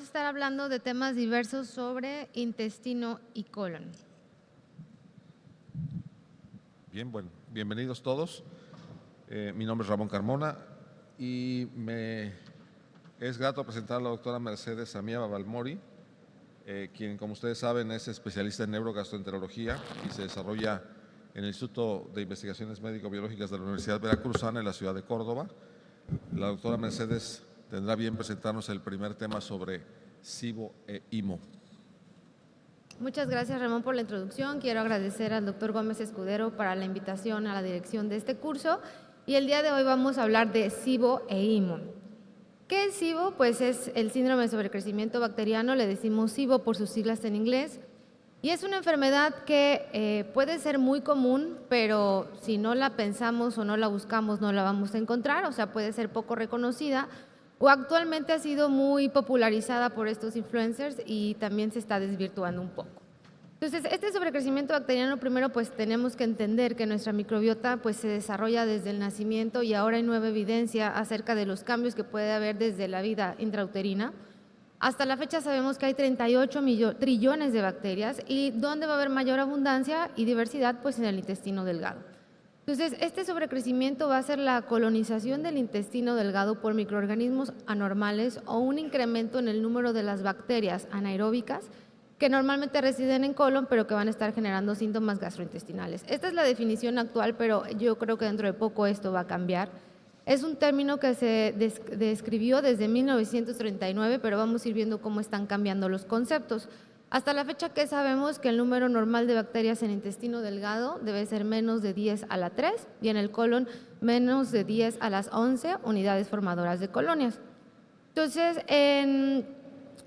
estar hablando de temas diversos sobre intestino y colon. Bien, bueno, bienvenidos todos. Mi nombre es Ramón Carmona y me es grato presentar a la doctora Mercedes Amiaba Balmori, quien, como ustedes saben, es especialista en neurogastroenterología y se desarrolla en el Instituto de Investigaciones Médico-Biológicas de la Universidad Veracruzana en la ciudad de Córdoba. La doctora Mercedes tendrá bien presentarnos el primer tema sobre SIBO e IMO. Muchas gracias, Ramón, por la introducción. Quiero agradecer al doctor Gómez Escudero para la invitación a la dirección de este curso. Y el día de hoy vamos a hablar de SIBO e IMO. ¿Qué es SIBO? Pues es el síndrome de sobrecrecimiento bacteriano, le decimos SIBO por sus siglas en inglés. Y es una enfermedad que puede ser muy común, pero si no la pensamos o no la buscamos, no la vamos a encontrar, o sea, puede ser poco reconocida, o actualmente ha sido muy popularizada por estos influencers y también se está desvirtuando un poco. Entonces, este sobrecrecimiento bacteriano, primero pues tenemos que entender que nuestra microbiota pues se desarrolla desde el nacimiento y ahora hay nueva evidencia acerca de los cambios que puede haber desde la vida intrauterina. Hasta la fecha sabemos que hay 38 trillones de bacterias y ¿dónde va a haber mayor abundancia y diversidad? Pues en el intestino delgado. Entonces, este sobrecrecimiento va a ser la colonización del intestino delgado por microorganismos anormales o un incremento en el número de las bacterias anaeróbicas que normalmente residen en colon, pero que van a estar generando síntomas gastrointestinales. Esta es la definición actual, pero yo creo que dentro de poco esto va a cambiar. Es un término que se describió desde 1939, pero vamos a ir viendo cómo están cambiando los conceptos. Hasta la fecha que sabemos que el número normal de bacterias en intestino delgado debe ser menos de 10 a la 3 y en el colon menos de 10 a las 11 unidades formadoras de colonias. Entonces,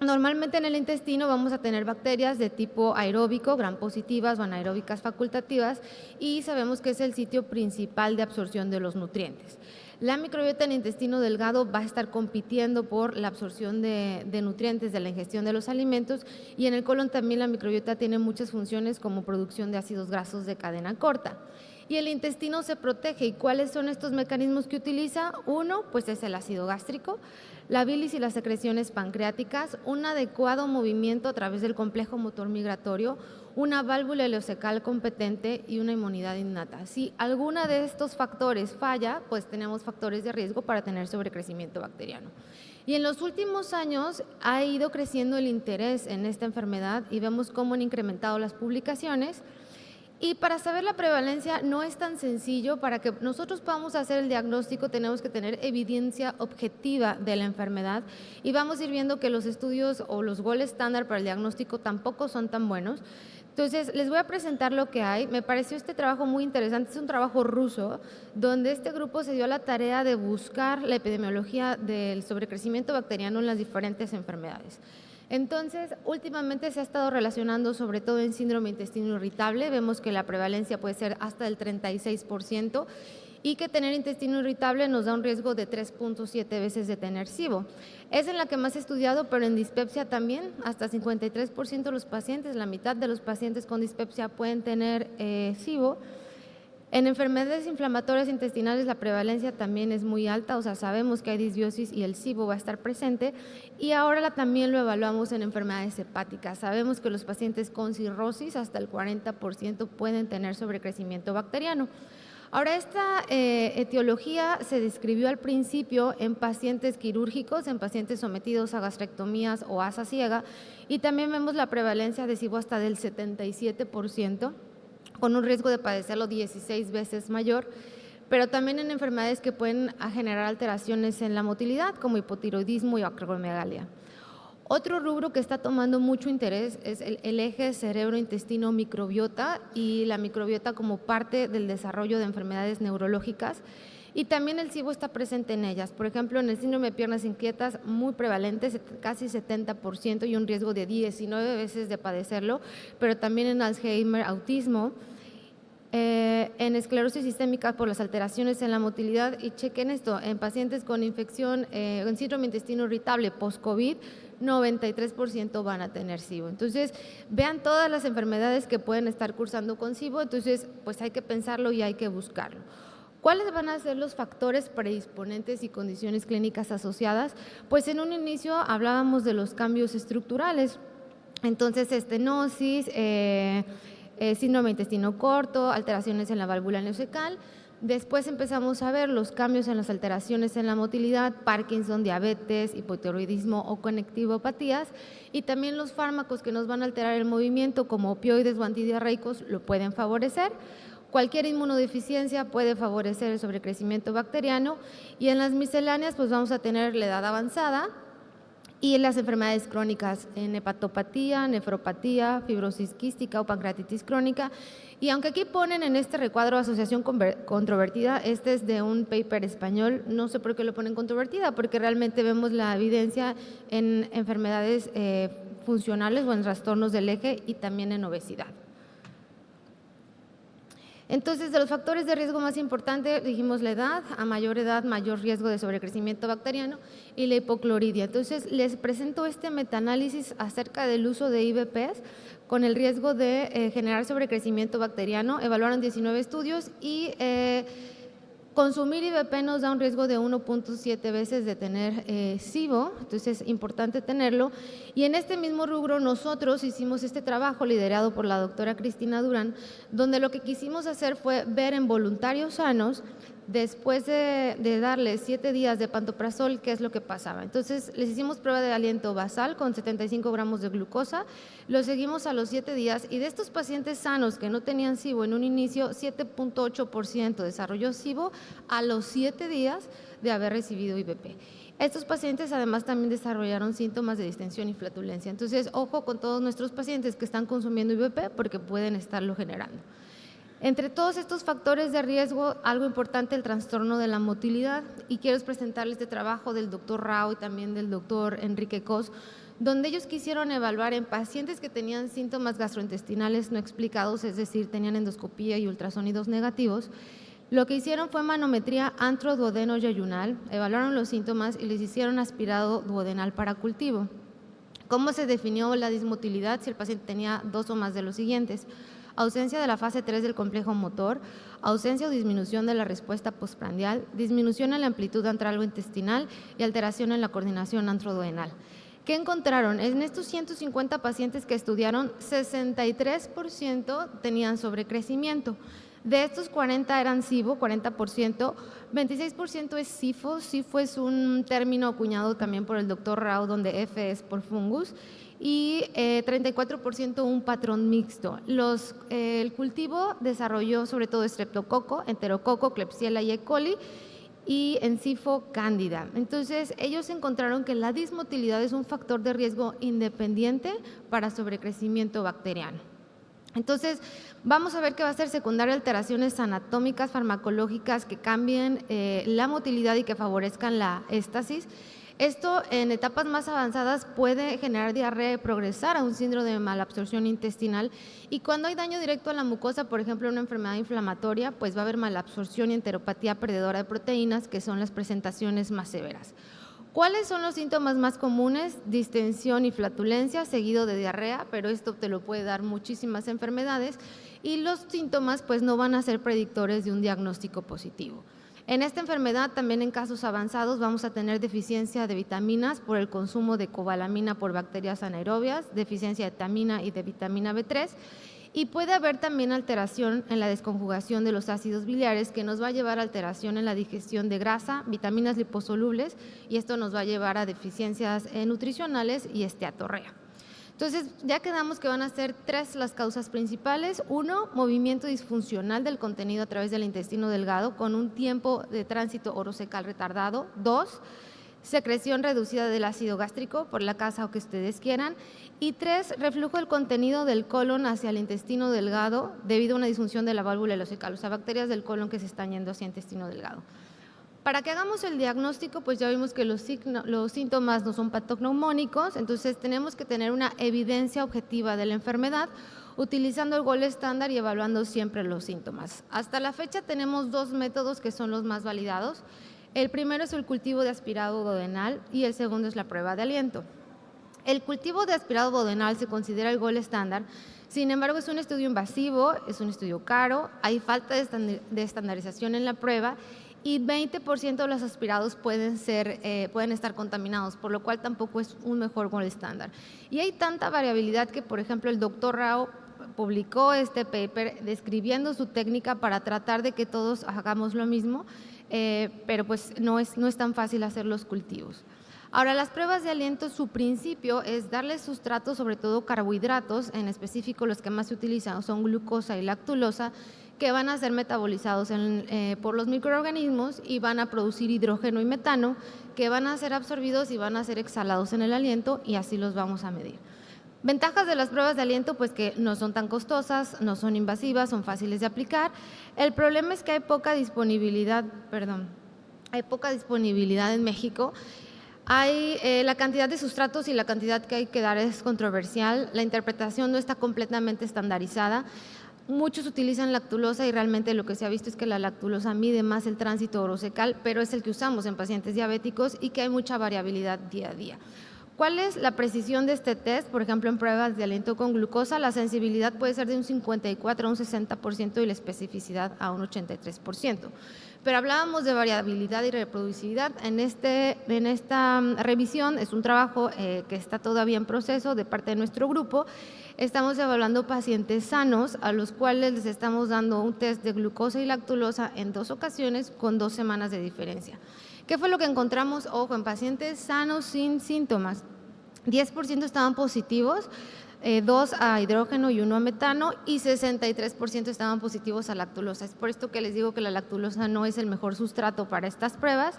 normalmente en el intestino vamos a tener bacterias de tipo aeróbico, gram positivas o anaeróbicas facultativas, y sabemos que es el sitio principal de absorción de los nutrientes. La microbiota en el intestino delgado va a estar compitiendo por la absorción de nutrientes de la ingestión de los alimentos, y en el colon también la microbiota tiene muchas funciones como producción de ácidos grasos de cadena corta. Y el intestino se protege. ¿Y cuáles son estos mecanismos que utiliza? Uno, pues es el ácido gástrico, la bilis y las secreciones pancreáticas, un adecuado movimiento a través del complejo motor migratorio, una válvula ileocecal competente y una inmunidad innata. Si alguna de estos factores falla, pues tenemos factores de riesgo para tener sobrecrecimiento bacteriano. Y en los últimos años ha ido creciendo el interés en esta enfermedad y vemos cómo han incrementado las publicaciones. Y para saber la prevalencia no es tan sencillo. Para que nosotros podamos hacer el diagnóstico tenemos que tener evidencia objetiva de la enfermedad, y vamos a ir viendo que los estudios o los gold estándar para el diagnóstico tampoco son tan buenos. Entonces, les voy a presentar lo que hay. Me pareció este trabajo muy interesante, es un trabajo ruso, donde este grupo se dio la tarea de buscar la epidemiología del sobrecrecimiento bacteriano en las diferentes enfermedades. Entonces, últimamente se ha estado relacionando sobre todo en síndrome de intestino irritable. Vemos que la prevalencia puede ser hasta el 36% y que tener intestino irritable nos da un riesgo de 3.7 veces de tener SIBO. Es en la que más he estudiado, pero en dispepsia también, hasta 53% de los pacientes, la mitad de los pacientes con dispepsia pueden tener SIBO. En enfermedades inflamatorias intestinales la prevalencia también es muy alta, o sea, sabemos que hay disbiosis y el SIBO va a estar presente, y ahora también lo evaluamos en enfermedades hepáticas. Sabemos que los pacientes con cirrosis hasta el 40% pueden tener sobrecrecimiento bacteriano. Ahora, esta etiología se describió al principio en pacientes quirúrgicos, en pacientes sometidos a gastrectomías o asa ciega, y también vemos la prevalencia de SIBO hasta del 77%, con un riesgo de padecerlo 16 veces mayor, pero también en enfermedades que pueden generar alteraciones en la motilidad, como hipotiroidismo y acromegalia. Otro rubro que está tomando mucho interés es el eje cerebro-intestino-microbiota y la microbiota como parte del desarrollo de enfermedades neurológicas, y también el SIBO está presente en ellas. Por ejemplo, en el síndrome de piernas inquietas, muy prevalente, casi 70%, y un riesgo de 19 veces de padecerlo, pero también en Alzheimer, autismo, en esclerosis sistémica por las alteraciones en la motilidad. Y chequen esto, en pacientes con infección, en síndrome de intestino irritable post-COVID, 93% van a tener SIBO. Entonces, vean todas las enfermedades que pueden estar cursando con SIBO. Entonces, pues hay que pensarlo y hay que buscarlo. ¿Cuáles van a ser los factores predisponentes y condiciones clínicas asociadas? Pues en un inicio hablábamos de los cambios estructurales. Entonces, estenosis, síndrome de intestino corto, alteraciones en la válvula neocecal. Después empezamos a ver los cambios en las alteraciones en la motilidad, Parkinson, diabetes, hipotiroidismo o conectivopatías, y también los fármacos que nos van a alterar el movimiento, como opioides o antidiarreicos, lo pueden favorecer. Cualquier inmunodeficiencia puede favorecer el sobrecrecimiento bacteriano, y en las misceláneas pues vamos a tener la edad avanzada y las enfermedades crónicas, en hepatopatía, nefropatía, fibrosis quística o pancreatitis crónica. Y aunque aquí ponen en este recuadro asociación controvertida, este es de un paper español, no sé por qué lo ponen controvertida, porque realmente vemos la evidencia en enfermedades funcionales o en trastornos del eje y también en obesidad. Entonces, de los factores de riesgo más importantes, dijimos la edad, mayor riesgo de sobrecrecimiento bacteriano, y la hipocloridia. Entonces, les presento este metaanálisis acerca del uso de IVPs con el riesgo de generar sobrecrecimiento bacteriano. Evaluaron 19 estudios y consumir IVP nos da un riesgo de 1.7 veces de tener SIBO, entonces es importante tenerlo. Y en este mismo rubro nosotros hicimos este trabajo liderado por la doctora Cristina Durán, donde lo que quisimos hacer fue ver en voluntarios sanos, después de darles 7 días de pantoprazol, qué es lo que pasaba. Entonces les hicimos prueba de aliento basal con 75 gramos de glucosa, lo seguimos a los 7 días, y de estos pacientes sanos que no tenían SIBO en un inicio, 7.8% desarrolló SIBO a los 7 días de haber recibido IVP. Estos pacientes además también desarrollaron síntomas de distensión y flatulencia. Entonces, ojo con todos nuestros pacientes que están consumiendo IVP porque pueden estarlo generando. Entre todos estos factores de riesgo, algo importante, el trastorno de la motilidad, y quiero presentarles este trabajo del doctor Rao y también del doctor Enrique Cos, donde ellos quisieron evaluar en pacientes que tenían síntomas gastrointestinales no explicados, es decir, tenían endoscopía y ultrasonidos negativos. Lo que hicieron fue manometría antroduodeno-yayunal, evaluaron los síntomas y les hicieron aspirado duodenal para cultivo. ¿Cómo se definió la dismotilidad? Si el paciente tenía 2 o más de los siguientes: ausencia de la fase 3 del complejo motor, ausencia o disminución de la respuesta postprandial, disminución en la amplitud antral-intestinal y alteración en la coordinación antroduodenal. ¿Qué encontraron? En estos 150 pacientes que estudiaron, 63% tenían sobrecrecimiento. De estos 40 eran SIBO, 40%, 26% es SIFO. SIFO es un término acuñado también por el doctor Rao, donde F es por fungus, y 34% un patrón mixto. El cultivo desarrolló sobre todo estreptococo, enterococo, Klebsiella y E. coli, y en SIFO cándida. Entonces, ellos encontraron que la dismotilidad es un factor de riesgo independiente para sobrecrecimiento bacteriano. Entonces, vamos a ver que va a ser secundaria alteraciones anatómicas, farmacológicas que cambien la motilidad y que favorezcan la éstasis. Esto en etapas más avanzadas puede generar diarrea y progresar a un síndrome de malabsorción intestinal, y cuando hay daño directo a la mucosa, por ejemplo una enfermedad inflamatoria, pues va a haber malabsorción y enteropatía perdedora de proteínas, que son las presentaciones más severas. ¿Cuáles son los síntomas más comunes? Distensión y flatulencia, seguido de diarrea, pero esto te lo puede dar muchísimas enfermedades, y los síntomas pues no van a ser predictores de un diagnóstico positivo. En esta enfermedad, también en casos avanzados, vamos a tener deficiencia de vitaminas por el consumo de cobalamina por bacterias anaerobias, deficiencia de tamina y de vitamina B3, y puede haber también alteración en la desconjugación de los ácidos biliares, que nos va a llevar a alteración en la digestión de grasa, vitaminas liposolubles, y esto nos va a llevar a deficiencias nutricionales y esteatorrea. Entonces, ya quedamos que van a ser 3 las causas principales. 1, movimiento disfuncional del contenido a través del intestino delgado con un tiempo de tránsito orocecal retardado. 2, secreción reducida del ácido gástrico por la causa que ustedes quieran. Y 3, reflujo del contenido del colon hacia el intestino delgado debido a una disfunción de la válvula ileocecal, o sea, bacterias del colon que se están yendo hacia el intestino delgado. Para que hagamos el diagnóstico, pues ya vimos que los síntomas no son patognomónicos, entonces tenemos que tener una evidencia objetiva de la enfermedad utilizando el gol estándar y evaluando siempre los síntomas. Hasta la fecha tenemos 2 métodos que son los más validados. El primero es el cultivo de aspirado duodenal y el segundo es la prueba de aliento. El cultivo de aspirado duodenal se considera el gold estándar. Sin embargo, es un estudio invasivo, es un estudio caro, hay falta de estandarización en la prueba y 20% de los aspirados pueden estar contaminados, por lo cual tampoco es un mejor gold estándar. Y hay tanta variabilidad que, por ejemplo, el doctor Rao publicó este paper describiendo su técnica para tratar de que todos hagamos lo mismo, pero pues no es tan fácil hacer los cultivos. Ahora, las pruebas de aliento, su principio es darles sustratos, sobre todo carbohidratos, en específico los que más se utilizan son glucosa y lactulosa, que van a ser metabolizados por los microorganismos y van a producir hidrógeno y metano, que van a ser absorbidos y van a ser exhalados en el aliento, y así los vamos a medir. Ventajas de las pruebas de aliento, pues que no son tan costosas, no son invasivas, son fáciles de aplicar. El problema es que hay poca disponibilidad en México. La cantidad de sustratos y la cantidad que hay que dar es controversial. La interpretación no está completamente estandarizada. Muchos utilizan lactulosa y realmente lo que se ha visto es que la lactulosa mide más el tránsito orocecal, pero es el que usamos en pacientes diabéticos y que hay mucha variabilidad día a día. ¿Cuál es la precisión de este test? Por ejemplo, en pruebas de aliento con glucosa, la sensibilidad puede ser de un 54 a un 60% y la especificidad a un 83%. Pero hablábamos de variabilidad y reproducibilidad. En esta revisión, es un trabajo que está todavía en proceso de parte de nuestro grupo. Estamos evaluando pacientes sanos a los cuales les estamos dando un test de glucosa y lactulosa en 2 ocasiones con 2 semanas de diferencia. ¿Qué fue lo que encontramos? Ojo, en pacientes sanos sin síntomas, 10% estaban positivos, 2 a hidrógeno y 1 a metano, y 63% estaban positivos a lactulosa. Es por esto que les digo que la lactulosa no es el mejor sustrato para estas pruebas.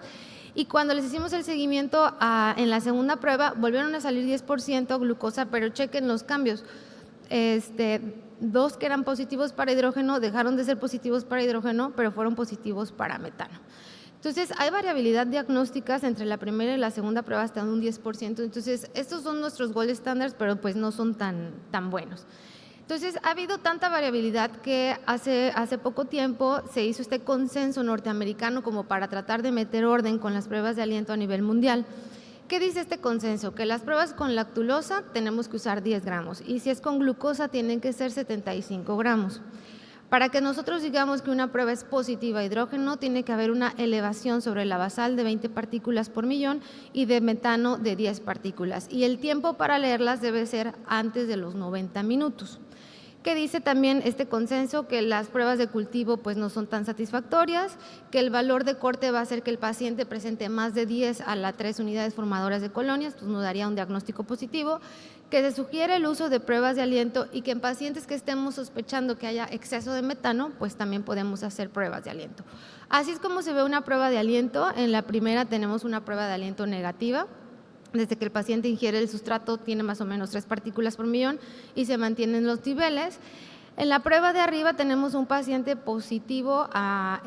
Y cuando les hicimos el seguimiento en la segunda prueba, volvieron a salir 10% glucosa, pero chequen los cambios. 2 que eran positivos para hidrógeno dejaron de ser positivos para hidrógeno, pero fueron positivos para metano. Entonces, hay variabilidad diagnósticas entre la primera y la segunda prueba hasta un 10%. Entonces, estos son nuestros gold standards, pero pues no son tan buenos. Entonces, ha habido tanta variabilidad que hace poco tiempo se hizo este consenso norteamericano como para tratar de meter orden con las pruebas de aliento a nivel mundial. ¿Qué dice este consenso? Que las pruebas con lactulosa tenemos que usar 10 gramos y si es con glucosa tienen que ser 75 gramos. Para que nosotros digamos que una prueba es positiva a hidrógeno, tiene que haber una elevación sobre la basal de 20 partículas por millón y de metano de 10 partículas. Y el tiempo para leerlas debe ser antes de los 90 minutos. Que dice también este consenso que las pruebas de cultivo pues no son tan satisfactorias, que el valor de corte va a hacer que el paciente presente más de 10 a las 3 unidades formadoras de colonias, pues nos daría un diagnóstico positivo, que se sugiere el uso de pruebas de aliento y que en pacientes que estemos sospechando que haya exceso de metano, pues también podemos hacer pruebas de aliento. Así es como se ve una prueba de aliento. En la primera tenemos una prueba de aliento negativa. Desde que el paciente ingiere el sustrato tiene más o menos 3 partículas por millón y se mantienen los niveles. En la prueba de arriba tenemos un paciente positivo a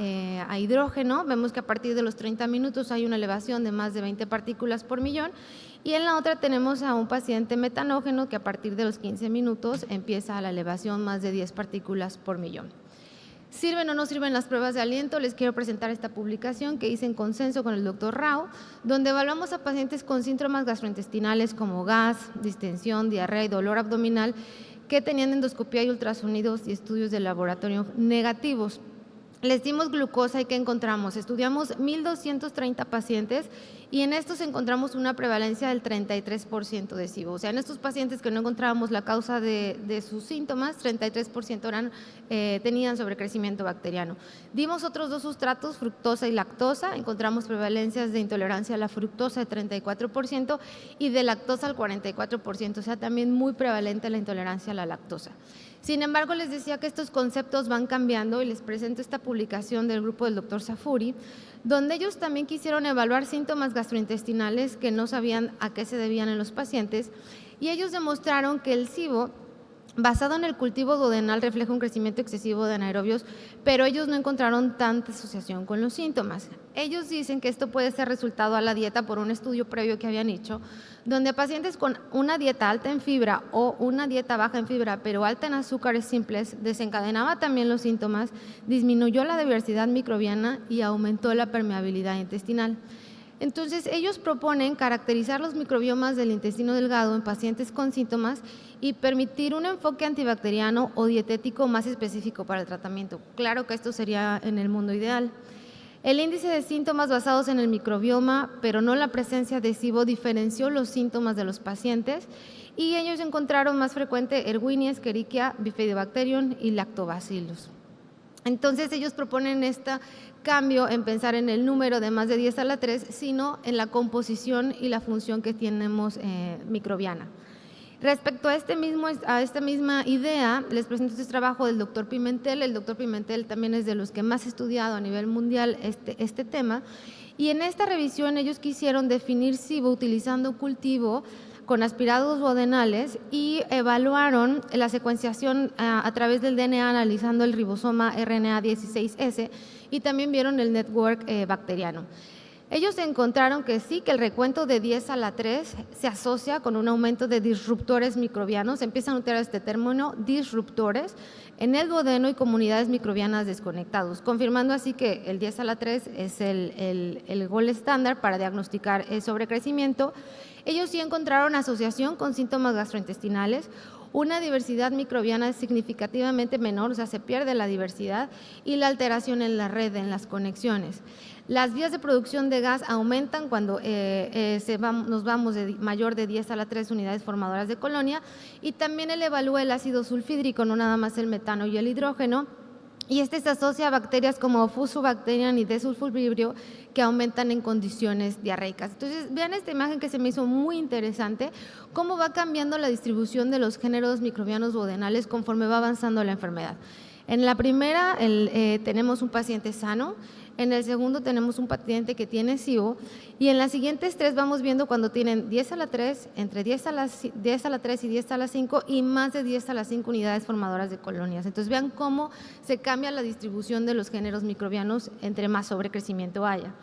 hidrógeno. Vemos que a partir de los 30 minutos hay una elevación de más de 20 partículas por millón. Y en la otra tenemos a un paciente metanógeno que a partir de los 15 minutos empieza la elevación más de 10 partículas por millón. ¿Sirven o no sirven las pruebas de aliento? Les quiero presentar esta publicación que hice en consenso con el doctor Rao, donde evaluamos a pacientes con síntomas gastrointestinales como gas, distensión, diarrea y dolor abdominal que tenían endoscopía y ultrasonidos y estudios de laboratorio negativos. Les dimos glucosa y ¿qué encontramos? Estudiamos 1,230 pacientes y en estos encontramos una prevalencia del 33% de SIBO. O sea, en estos pacientes que no encontrábamos la causa de sus síntomas, 33% tenían sobrecrecimiento bacteriano. Dimos otros 2 sustratos, fructosa y lactosa, encontramos prevalencias de intolerancia a la fructosa de 34% y de lactosa al 44%, o sea, también muy prevalente la intolerancia a la lactosa. Sin embargo, les decía que estos conceptos van cambiando y les presento esta publicación del grupo del doctor Safuri, donde ellos también quisieron evaluar síntomas gastrointestinales que no sabían a qué se debían en los pacientes y ellos demostraron que el SIBO, basado en el cultivo duodenal, refleja un crecimiento excesivo de anaerobios, pero ellos no encontraron tanta asociación con los síntomas. Ellos dicen que esto puede ser resultado a la dieta por un estudio previo que habían hecho, donde pacientes con una dieta alta en fibra o una dieta baja en fibra, pero alta en azúcares simples, desencadenaba también los síntomas, disminuyó la diversidad microbiana y aumentó la permeabilidad intestinal. Entonces, ellos proponen caracterizar los microbiomas del intestino delgado en pacientes con síntomas y permitir un enfoque antibacteriano o dietético más específico para el tratamiento. Claro que esto sería en el mundo ideal. El índice de síntomas basados en el microbioma, pero no la presencia de SIBO, diferenció los síntomas de los pacientes y ellos encontraron más frecuente Erwinia, Escherichia, Bifidobacterium y Lactobacillus. Entonces, ellos proponen este cambio en pensar en el número de más de 10 a la 3, sino en la composición y la función que tenemos microbiana. Respecto a esta misma idea, les presento este trabajo del doctor Pimentel. El doctor Pimentel también es de los que más ha estudiado a nivel mundial este tema. Y en esta revisión ellos quisieron definir SIBO utilizando cultivo con aspirados duodenales y evaluaron la secuenciación a través del DNA analizando el ribosoma RNA16S y también vieron el network bacteriano. Ellos encontraron que sí, que el recuento de 10 a la 3 se asocia con un aumento de disruptores microbianos, empiezan a utilizar este término, disruptores, en el duodeno y comunidades microbianas desconectados, confirmando así que el 10 a la 3 es el gol estándar para diagnosticar el sobrecrecimiento. Ellos sí encontraron asociación con síntomas gastrointestinales, una diversidad microbiana significativamente menor, o sea, se pierde la diversidad, y la alteración en la red, en las conexiones. Las vías de producción de gas aumentan cuando nos vamos de mayor de 10 a la 3 unidades formadoras de colonia, y también él evalúa el ácido sulfídrico, no nada más el metano y el hidrógeno, y se asocia a bacterias como Fusobacterium y Desulfovibrio que aumentan en condiciones diarreicas. Entonces, vean esta imagen que se me hizo muy interesante, cómo va cambiando la distribución de los géneros microbianos duodenales conforme va avanzando la enfermedad. En la primera tenemos un paciente sano, en el segundo tenemos un paciente que tiene SIBO y en las siguientes tres vamos viendo cuando tienen 10 a la 3, entre 10 a la 3 y 10 a la 5 y más de 10 a la 5 unidades formadoras de colonias. Entonces vean cómo se cambia la distribución de los géneros microbianos entre más sobrecrecimiento haya.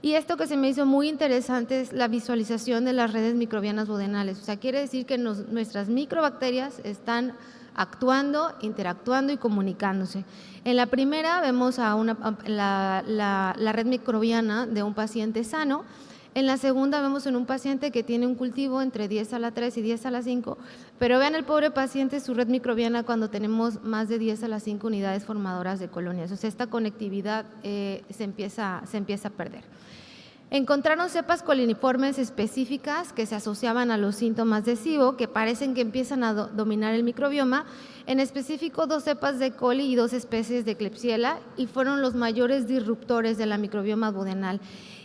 Y esto que se me hizo muy interesante es la visualización de las redes microbianas duodenales. O sea, quiere decir que nuestras microbacterias están actuando, interactuando y comunicándose. En la primera vemos la red microbiana de un paciente sano. En la segunda vemos en un paciente que tiene un cultivo entre 10 a la 3 y 10 a la 5, pero vean el pobre paciente, su red microbiana cuando tenemos más de 10 a la 5 unidades formadoras de colonias. O sea, esta conectividad se empieza a perder. Encontraron cepas coliniformes específicas que se asociaban a los síntomas de SIBO, que parecen que empiezan a dominar el microbioma, en específico 2 cepas de coli y 2 especies de Klebsiella, y fueron los mayores disruptores de la microbioma duodenal.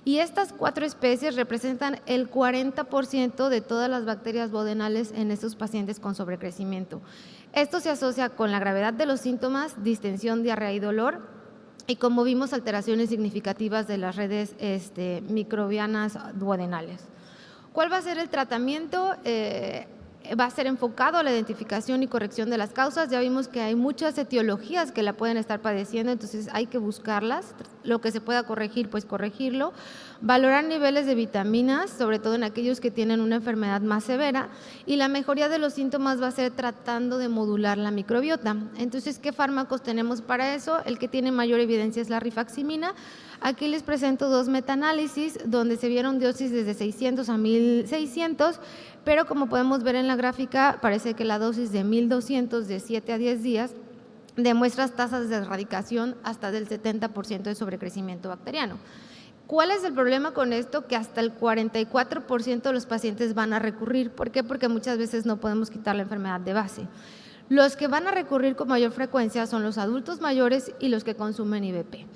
Y estas 4 especies representan el 40% de todas las bacterias duodenales en estos pacientes con sobrecrecimiento. Esto se asocia con la gravedad de los síntomas, distensión, diarrea y dolor, y como vimos, alteraciones significativas de las redes microbianas duodenales. ¿Cuál va a ser el tratamiento? Va a ser enfocado a la identificación y corrección de las causas. Ya vimos que hay muchas etiologías que la pueden estar padeciendo, entonces hay que buscarlas. Lo que se pueda corregir, pues corregirlo. Valorar niveles de vitaminas, sobre todo en aquellos que tienen una enfermedad más severa, y la mejoría de los síntomas va a ser tratando de modular la microbiota. Entonces, ¿qué fármacos tenemos para eso? El que tiene mayor evidencia es la rifaximina. Aquí les presento 2 metaanálisis donde se vieron dosis desde 600 a 1600, pero como podemos ver en la gráfica, parece que la dosis de 1200 de 7 a 10 días demuestra tasas de erradicación hasta del 70% de sobrecrecimiento bacteriano. ¿Cuál es el problema con esto? Que hasta el 44% de los pacientes van a recurrir. ¿Por qué? Porque muchas veces no podemos quitar la enfermedad de base. Los que van a recurrir con mayor frecuencia son los adultos mayores y los que consumen IVP.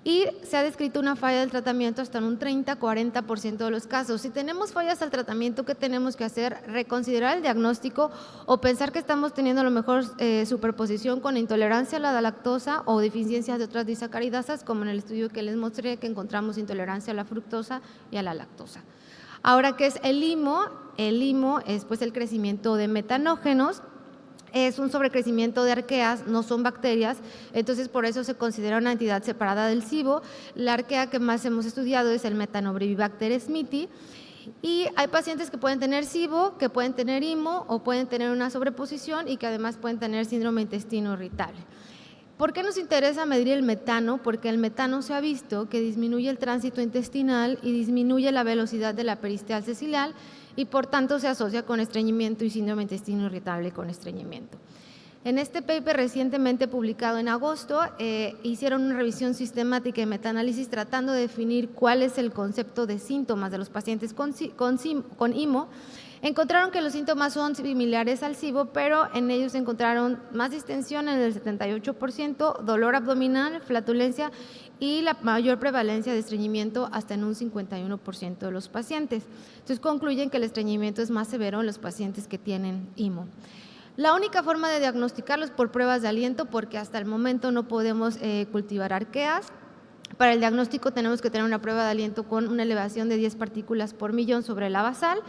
Y se ha descrito una falla del tratamiento hasta en un 30-40% de los casos. Si tenemos fallas al tratamiento, ¿qué tenemos que hacer? Reconsiderar el diagnóstico o pensar que estamos teniendo a lo mejor superposición con intolerancia a la lactosa o deficiencias de otras disacaridasas, como en el estudio que les mostré, que encontramos intolerancia a la fructosa y a la lactosa. Ahora, ¿qué es el IMO? El IMO es pues el crecimiento de metanógenos. Es un sobrecrecimiento de arqueas, no son bacterias, entonces por eso se considera una entidad separada del SIBO. La arquea que más hemos estudiado es el Methanobrevibacter smithii, y hay pacientes que pueden tener SIBO, que pueden tener IMO o pueden tener una sobreposición y que además pueden tener síndrome intestino irritable. ¿Por qué nos interesa medir el metano? Porque el metano se ha visto que disminuye el tránsito intestinal y disminuye la velocidad de la peristalsis ciliar y por tanto se asocia con estreñimiento y síndrome de intestino irritable con estreñimiento. En este paper recientemente publicado en agosto, hicieron una revisión sistemática y metaanálisis tratando de definir cuál es el concepto de síntomas de los pacientes con IMO. Encontraron que los síntomas son similares al SIBO, pero en ellos encontraron más distensión en el 78%, dolor abdominal, flatulencia y la mayor prevalencia de estreñimiento hasta en un 51% de los pacientes. Entonces concluyen que el estreñimiento es más severo en los pacientes que tienen IMO. La única forma de diagnosticarlos por pruebas de aliento, porque hasta el momento no podemos cultivar arqueas. Para el diagnóstico tenemos que tener una prueba de aliento con una elevación de 10 partículas por millón sobre la basal.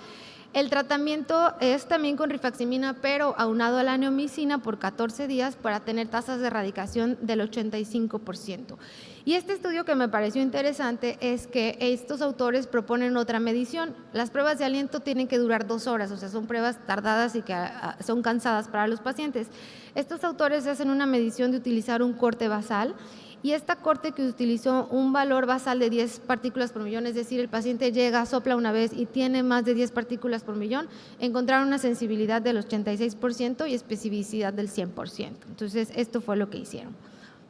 El tratamiento es también con rifaximina, pero aunado a la neomicina por 14 días para tener tasas de erradicación del 85%. Y este estudio que me pareció interesante es que estos autores proponen otra medición. Las pruebas de aliento tienen que durar 2 horas, o sea, son pruebas tardadas y que son cansadas para los pacientes. Estos autores hacen una medición de utilizar un corte basal. Y esta corte que utilizó un valor basal de 10 partículas por millón, es decir, el paciente llega, sopla una vez y tiene más de 10 partículas por millón, encontraron una sensibilidad del 86% y especificidad del 100%. Entonces, esto fue lo que hicieron.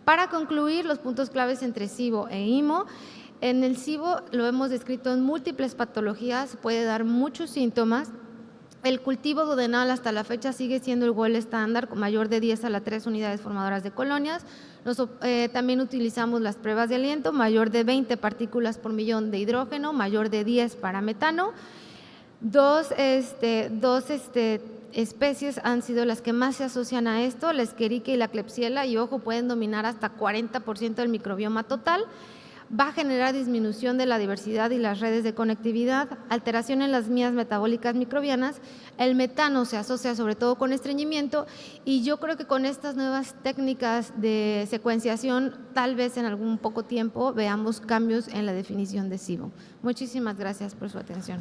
Para concluir, los puntos claves entre SIBO e IMO. En el SIBO lo hemos descrito en múltiples patologías, puede dar muchos síntomas. El cultivo duodenal hasta la fecha sigue siendo el gold estándar, con mayor de 10 a la 3 unidades formadoras de colonias. También utilizamos las pruebas de aliento, mayor de 20 partículas por millón de hidrógeno, mayor de 10 para metano. Dos especies han sido las que más se asocian a esto, la Escherichia y la Klebsiella, y ojo, pueden dominar hasta 40% del microbioma total. Va a generar disminución de la diversidad y las redes de conectividad, alteración en las vías metabólicas microbianas. El metano se asocia sobre todo con estreñimiento y yo creo que con estas nuevas técnicas de secuenciación tal vez en algún poco tiempo veamos cambios en la definición de SIBO. Muchísimas gracias por su atención.